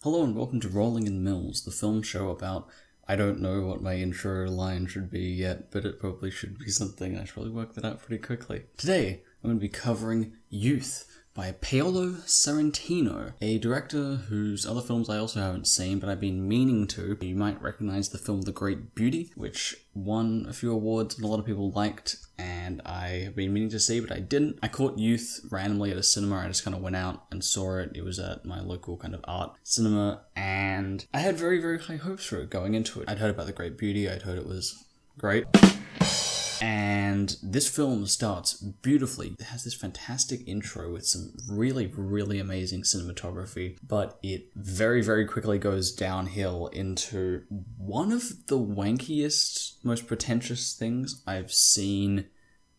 Hello and welcome to Rolling in Mills, the film show about I don't know what my intro line should be yet, but it probably should be something. I should probably work that out pretty quickly. Today, I'm going to be covering Youth by Paolo Sorrentino, a director whose other films I also haven't seen, but I've been meaning to. You might recognize the film The Great Beauty, which won a few awards and a lot of people liked, and I have been meaning to see, but I didn't. I caught Youth randomly at a cinema. I just kind of went out and saw it. It was at my local kind of art cinema, and I had very, very high hopes for it going into it. I'd heard about The Great Beauty. I'd heard it was great. And this film starts beautifully. It has this fantastic intro with some really, really amazing cinematography, but it very, very quickly goes downhill into one of the wankiest, most pretentious things I've seen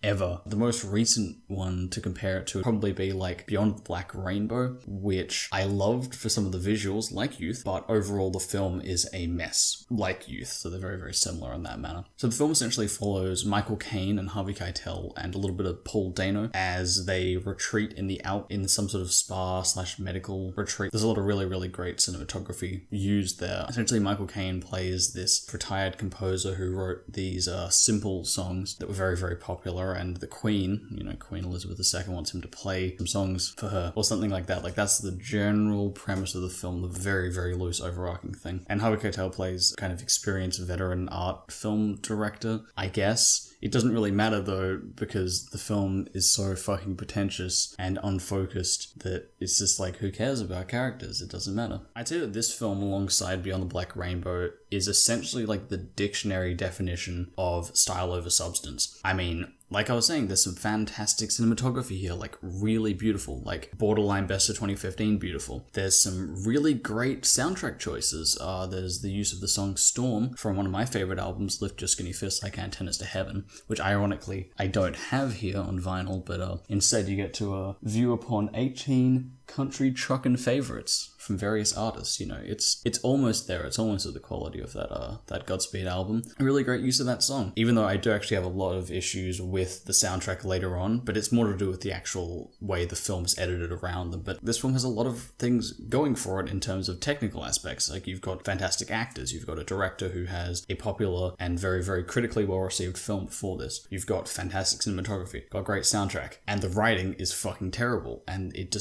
ever. The most recent one to compare it to would probably be like Beyond the Black Rainbow, which I loved for some of the visuals, like Youth, but overall the film is a mess, like Youth, so they're very, very similar in that manner. So the film essentially follows Michael Caine and Harvey Keitel and a little bit of Paul Dano as they retreat in some sort of spa/medical retreat. There's a lot of really, really great cinematography used there. Essentially, Michael Caine plays this retired composer who wrote these simple songs that were very, very popular, and the Queen, Queen Elizabeth II wants him to play some songs for her or something like that. Like, that's the general premise of the film, the very, very loose overarching thing. And Harvey Keitel plays kind of experienced veteran art film director, I guess. It doesn't really matter though, because the film is so fucking pretentious and unfocused that it's just like, who cares about characters? It doesn't matter. I'd say that this film, alongside Beyond the Black Rainbow, is essentially like the dictionary definition of style over substance. I mean, like I was saying, there's some fantastic cinematography here, like really beautiful, like borderline best of 2015 beautiful. There's some really great soundtrack choices. There's the use of the song Storm from one of my favorite albums, Lift Your Skinny Fists Like Antennas to Heaven, which ironically I don't have here on vinyl, but instead you get to view upon 18 country truckin' favorites from various artists. It's almost there. It's almost at the quality of that Godspeed album. A really great use of that song, even though I do actually have a lot of issues with the soundtrack later on, but it's more to do with the actual way the film is edited around them. But this film has a lot of things going for it in terms of technical aspects. Like, you've got fantastic actors, you've got a director who has a popular and very, very critically well-received film before this, you've got fantastic cinematography, got great soundtrack, and the writing is fucking terrible, and it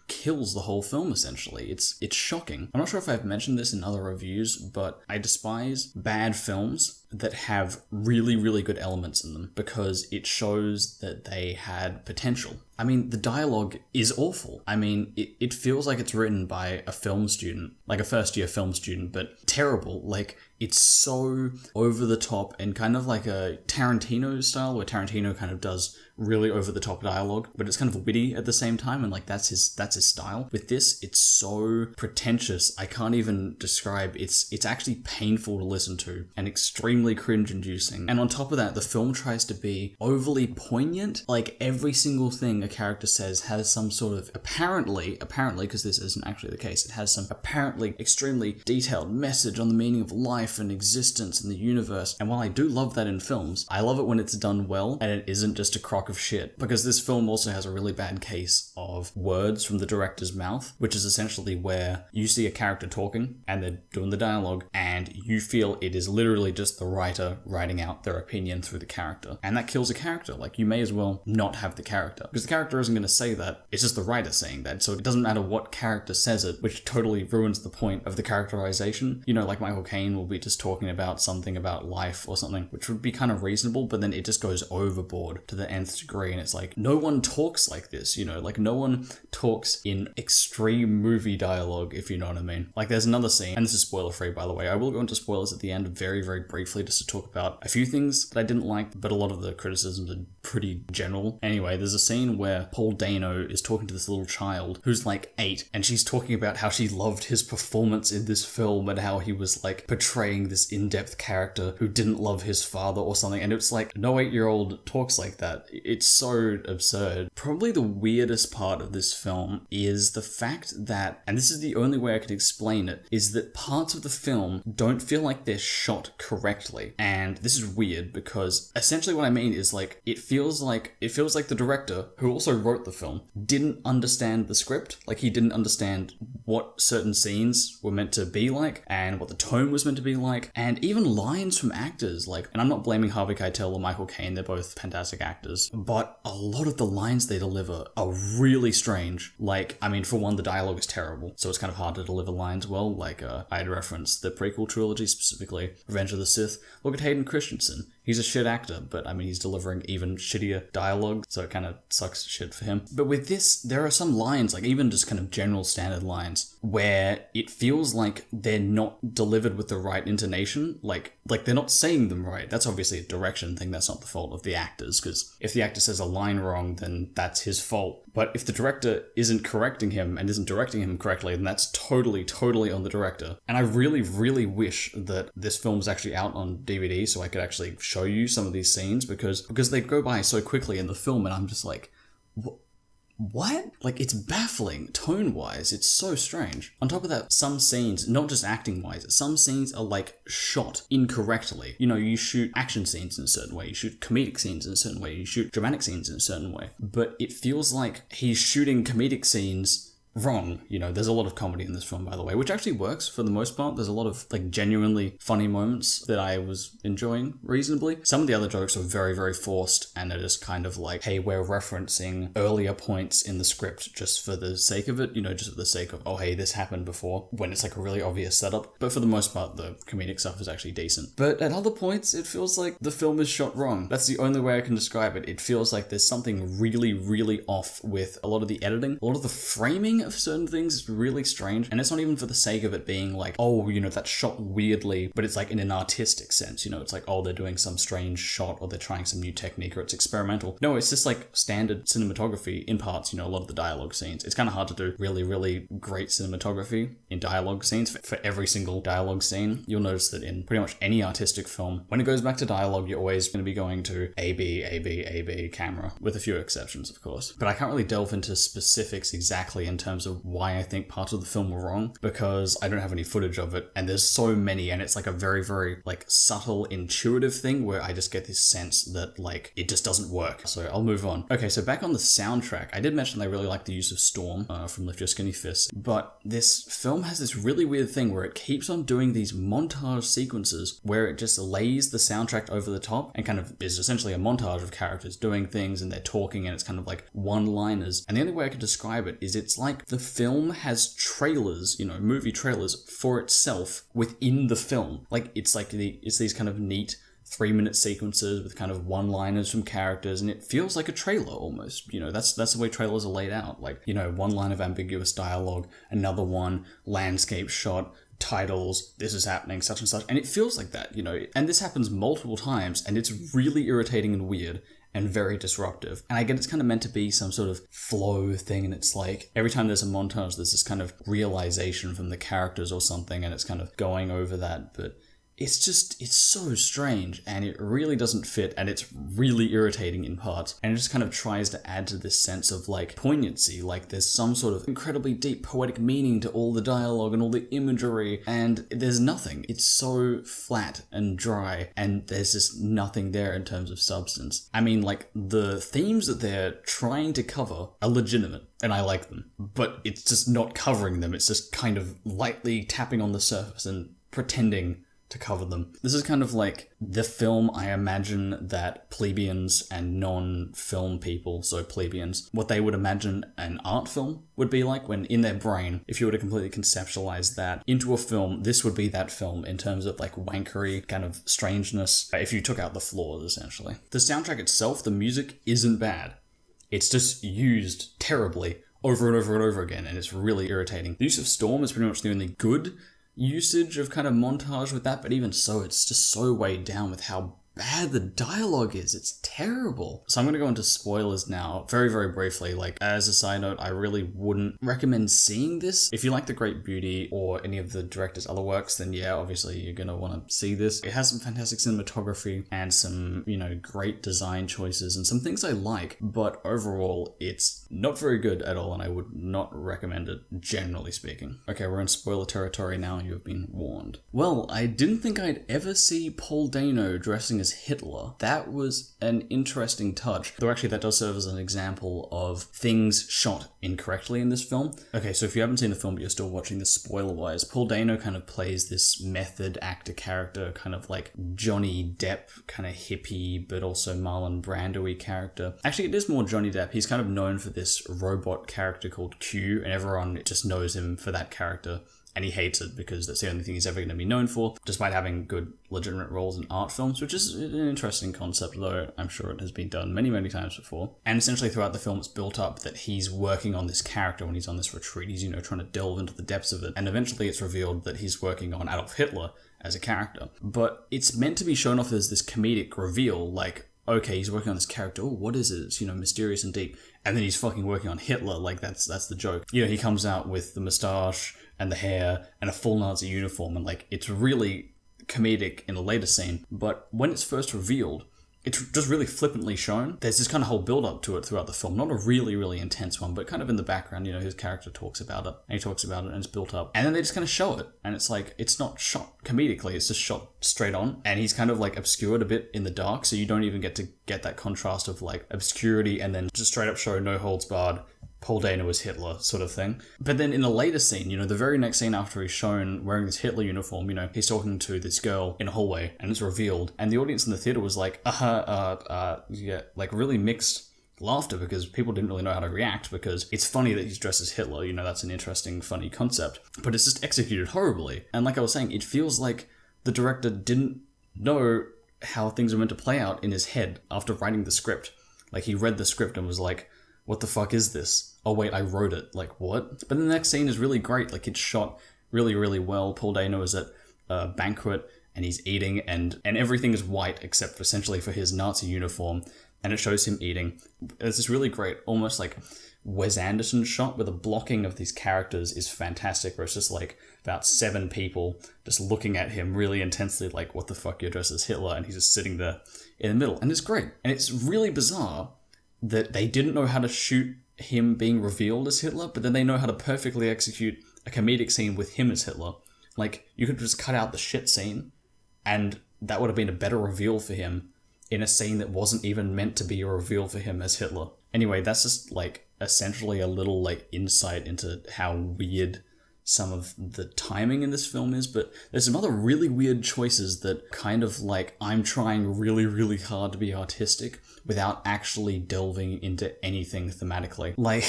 kills the whole film essentially. It's shocking. I'm not sure if I've mentioned this in other reviews, but I despise bad films that have really, really good elements in them, because it shows that they had potential. I mean, the dialogue is awful. I mean, it feels like it's written by a film student, like a first-year film student, but terrible. Like, it's so over the top and kind of like a Tarantino style, where Tarantino kind of does really over-the-top dialogue, but it's kind of witty at the same time, and like that's his style. With this, it's so pretentious, I can't even describe. It's actually painful to listen to and extremely cringe-inducing. And on top of that, the film tries to be overly poignant. Like, every single thing a character says has some sort of apparently, because this isn't actually the case, it has some apparently extremely detailed message on the meaning of life and existence and the universe. And while I do love that in films, I love it when it's done well and it isn't just a crock of shit, because this film also has a really bad case of words from the director's mouth, which is essentially where you see a character talking and they're doing the dialogue and you feel it is literally just the writer writing out their opinion through the character, and that kills a character. Like, you may as well not have the character, because the character isn't going to say that, it's just the writer saying that, so it doesn't matter what character says it, which totally ruins the point of the characterization. Like Michael Caine will be just talking about something about life or something, which would be kind of reasonable, but then it just goes overboard to the nth degree, and it's like, no one talks like this, like no one talks in extreme movie dialogue, if you know what I mean. Like, there's another scene, and this is spoiler free by the way, I will go into spoilers at the end very, very briefly, just to talk about a few things that I didn't like, but a lot of the criticisms are pretty general. Anyway, there's a scene where Paul Dano is talking to this little child who's like 8, and she's talking about how she loved his performance in this film and how he was like portraying this in-depth character who didn't love his father or something, and it's like, no 8-year-old talks like that. It's so absurd. Probably the weirdest part of this film is the fact that, and this is the only way I could explain it, is that parts of the film don't feel like they're shot correctly incorrectly. And this is weird because essentially what I mean is like it feels like the director, who also wrote the film, didn't understand the script. Like he didn't understand what certain scenes were meant to be like and what the tone was meant to be like, and even lines from actors. Like, and I'm not blaming Harvey Keitel or Michael Caine, they're both fantastic actors, but a lot of the lines they deliver are really strange. Like, I mean, for one, the dialogue is terrible, so it's kind of hard to deliver lines well. Like, I had referenced the prequel trilogy, specifically Revenge of the Sith. Look at Hayden Christensen. He's a shit actor, but I mean, he's delivering even shittier dialogue, so it kind of sucks shit for him. But with this, there are some lines, like even just kind of general standard lines, where it feels like they're not delivered with the right intonation, like they're not saying them right. That's obviously a direction thing, that's not the fault of the actors, because if the actor says a line wrong, then that's his fault. But if the director isn't correcting him and isn't directing him correctly, then that's totally on the director. And I really, really wish that this film was actually out on DVD so I could actually show you some of these scenes, because they go by so quickly in the film and I'm just like, what? Like, it's baffling tone-wise. It's so strange. On top of that, some scenes, not just acting-wise, some scenes are like shot incorrectly. You know, you shoot action scenes in a certain way, you shoot comedic scenes in a certain way, you shoot dramatic scenes in a certain way. But it feels like he's shooting comedic scenes wrong. You know, there's a lot of comedy in this film, by the way, which actually works for the most part. There's a lot of like genuinely funny moments that I was enjoying reasonably. Some of the other jokes are very, very forced and they're just kind of like, hey, we're referencing earlier points in the script just for the sake of it, you know, just for the sake of, oh, hey, this happened before, when it's like a really obvious setup. But for the most part, the comedic stuff is actually decent. But at other points, it feels like the film is shot wrong. That's the only way I can describe it. It feels like there's something really, really off with a lot of the editing, a lot of the framing of certain things is really strange, and it's not even for the sake of it being like, oh, you know, that's shot weirdly, but it's like in an artistic sense, you know, it's like, oh, they're doing some strange shot or they're trying some new technique or it's experimental. No, it's just like standard cinematography in parts, you know, a lot of the dialogue scenes. It's kind of hard to do really, really great cinematography in dialogue scenes for every single dialogue scene. You'll notice that in pretty much any artistic film, when it goes back to dialogue, you're always going to be going to A-B camera, with a few exceptions, of course. But I can't really delve into specifics exactly in terms of why I think parts of the film were wrong, because I don't have any footage of it, and there's so many, and it's like a very, very like subtle, intuitive thing where I just get this sense that like it just doesn't work. So I'll move on. Okay, so back on the soundtrack, I did mention I really like the use of Storm from Lift Your Skinny Fists, but this film has this really weird thing where it keeps on doing these montage sequences where it just lays the soundtrack over the top and kind of is essentially a montage of characters doing things and they're talking, and it's kind of like one-liners. And the only way I could describe it is it's like the film has trailers, you know, movie trailers for itself within the film. Like it's these kind of neat 3-minute sequences with kind of one-liners from characters, and it feels like a trailer almost. You know, that's the way trailers are laid out. Like, you know, one line of ambiguous dialogue, another one, landscape shot, titles, this is happening, such and such, and it feels like that, you know. And this happens multiple times, and it's really irritating and weird and very disruptive. And I get it's kind of meant to be some sort of flow thing, and it's like every time there's a montage, there's this kind of realization from the characters or something, and it's kind of going over that, but it's so strange, and it really doesn't fit, and it's really irritating in parts, and it just kind of tries to add to this sense of like poignancy, like there's some sort of incredibly deep poetic meaning to all the dialogue and all the imagery, and there's nothing. It's so flat and dry, and there's just nothing there in terms of substance. I mean, like, the themes that they're trying to cover are legitimate, and I like them, but it's just not covering them. It's just kind of lightly tapping on the surface and pretending to cover them. This is kind of like the film I imagine that plebeians and non-film people, so plebeians, what they would imagine an art film would be like, when in their brain, if you were to completely conceptualize that into a film, this would be that film in terms of like wankery, kind of strangeness, if you took out the flaws, essentially. The soundtrack itself, the music, isn't bad. It's just used terribly over and over and over again, and it's really irritating. The use of Storm is pretty much the only good usage of kind of montage with that, but even so, it's just so weighed down with how bad the dialogue is. It's terrible. So I'm going to go into spoilers now, very, very briefly. Like, as a side note, I really wouldn't recommend seeing this. If you like The Great Beauty or any of the director's other works, then yeah, obviously you're going to want to see this. It has some fantastic cinematography and some, great design choices and some things I like, but overall it's not very good at all, and I would not recommend it, generally speaking. Okay, we're in spoiler territory now, you have been warned. Well, I didn't think I'd ever see Paul Dano dressing as Hitler. That was an interesting touch, though actually that does serve as an example of things shot incorrectly in this film. Okay, so if you haven't seen the film but you're still watching this spoiler-wise, Paul Dano kind of plays this method actor character, kind of like Johnny Depp, kind of hippie, but also Marlon Brando-y character. Actually, it is more Johnny Depp. He's kind of known for this robot character called Q, and everyone just knows him for that character. And he hates it because that's the only thing he's ever going to be known for, despite having good, legitimate roles in art films, which is an interesting concept, though I'm sure it has been done many, many times before. And essentially throughout the film, it's built up that he's working on this character when he's on this retreat. He's, trying to delve into the depths of it. And eventually it's revealed that he's working on Adolf Hitler as a character. But it's meant to be shown off as this comedic reveal, like, okay, he's working on this character. Oh, what is it? It's, mysterious and deep. And then he's fucking working on Hitler. Like, that's the joke. He comes out with the moustache and the hair and a full Nazi uniform, and like, it's really comedic in a later scene. But when it's first revealed, it's just really flippantly shown. There's this kind of whole build-up to it throughout the film. Not a really, really intense one, but kind of in the background, his character talks about it, and he talks about it, and it's built up. And then they just kind of show it, and it's like, it's not shot comedically, it's just shot straight on. And he's kind of like obscured a bit in the dark, so you don't even get to get that contrast of like obscurity and then just straight up show no holds barred Paul Dano as Hitler sort of thing. But then in a later scene, the very next scene after he's shown wearing this Hitler uniform, he's talking to this girl in a hallway, and it's revealed, and the audience in the theater was like, like really mixed laughter, because people didn't really know how to react, because it's funny that he's dressed as Hitler, that's an interesting, funny concept, but it's just executed horribly. And like I was saying, it feels like the director didn't know how things were meant to play out in his head after writing the script. Like, he read the script and was like, what the fuck is this? Oh wait, I wrote it. Like, what? But the next scene is really great. Like, it's shot really, really well. Paul Dano is at a banquet and he's eating, and everything is white except essentially for his Nazi uniform, and it shows him eating. It's this really great, almost like Wes Anderson shot where the blocking of these characters is fantastic, where it's just like about 7 people just looking at him really intensely like, what the fuck, you're dressed as Hitler, and he's just sitting there in the middle. And it's great. And it's really bizarre that they didn't know how to shoot him being revealed as Hitler, but then they know how to perfectly execute a comedic scene with him as Hitler. Like, you could just cut out the shit scene, and that would have been a better reveal for him in a scene that wasn't even meant to be a reveal for him as Hitler. Anyway, that's just, like, essentially a little, like, insight into how weird some of the timing in this film is, but there's some other really weird choices that kind of, like, I'm trying really, really hard to be artistic without actually delving into anything thematically. Like,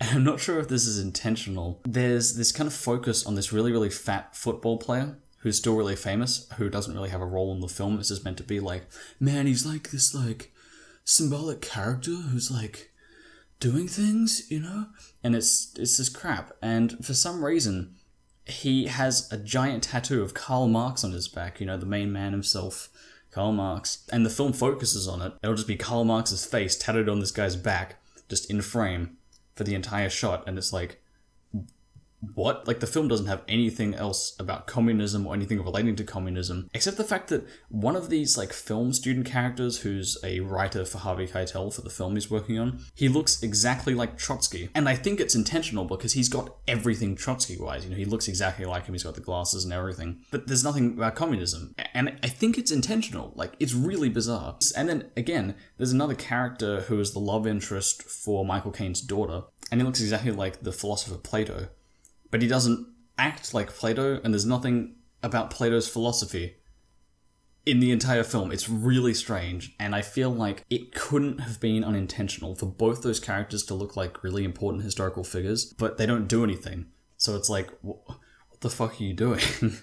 and I'm not sure if this is intentional. There's this kind of focus on this really, really fat football player who's still really famous, who doesn't really have a role in the film. It's just meant to be like, man, he's like this, like, symbolic character who's, like, doing things, And it's this crap. And for some reason, he has a giant tattoo of Karl Marx on his back, the main man himself, Karl Marx. And the film focuses on it. It'll just be Karl Marx's face tattooed on this guy's back, just in frame for the entire shot. And it's like, what? Like, the film doesn't have anything else about communism or anything relating to communism, except the fact that one of these, like, film student characters who's a writer for Harvey Keitel for the film he's working on, he looks exactly like Trotsky. And I think it's intentional because he's got everything Trotsky-wise. He looks exactly like him. He's got the glasses and everything. But there's nothing about communism. And I think it's intentional. Like, it's really bizarre. And then, again, there's another character who is the love interest for Michael Caine's daughter, and he looks exactly like the philosopher Plato. But he doesn't act like Plato, and there's nothing about Plato's philosophy in the entire film. It's really strange, and I feel like it couldn't have been unintentional for both those characters to look like really important historical figures, but they don't do anything. So it's like, what the fuck are you doing?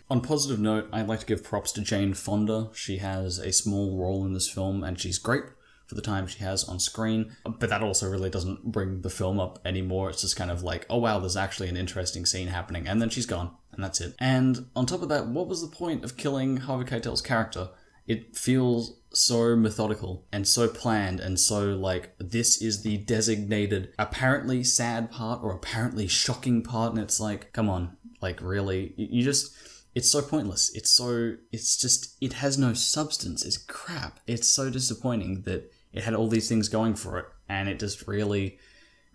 On positive note, I'd like to give props to Jane Fonda. She has a small role in this film, and she's great for the time she has on screen, but that also really doesn't bring the film up anymore. It's just kind of like, oh wow, there's actually an interesting scene happening, and then she's gone, and that's it. And on top of that, what was the point of killing Harvey Keitel's character It feels so methodical and so planned and so like, this is the designated apparently sad part or apparently shocking part, and it's like, come on, like really, you just, it's so pointless. It has no substance. It's crap. It's so disappointing that it had all these things going for it, and it just really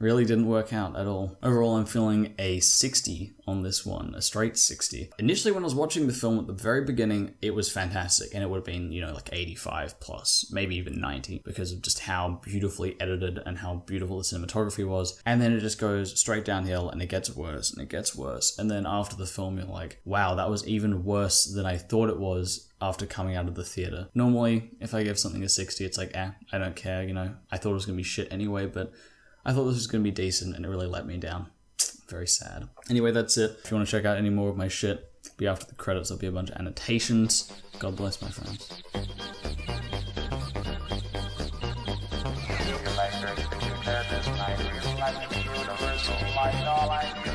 didn't work out at all. Overall, I'm feeling a 60 on this one, a straight 60. Initially, when I was watching the film at the very beginning, it was fantastic, and it would have been, like 85 plus, maybe even 90, because of just how beautifully edited and how beautiful the cinematography was. And then it just goes straight downhill, and it gets worse, and it gets worse. And then after the film, you're like, wow, that was even worse than I thought it was after coming out of the theater. Normally, if I give something a 60, it's like, I don't care, I thought it was going to be shit anyway, but I thought this was going to be decent, and it really let me down. Very sad. Anyway, that's it. If you want to check out any more of my shit, be after the credits. There'll be a bunch of annotations. God bless, my friends. Universal light, all I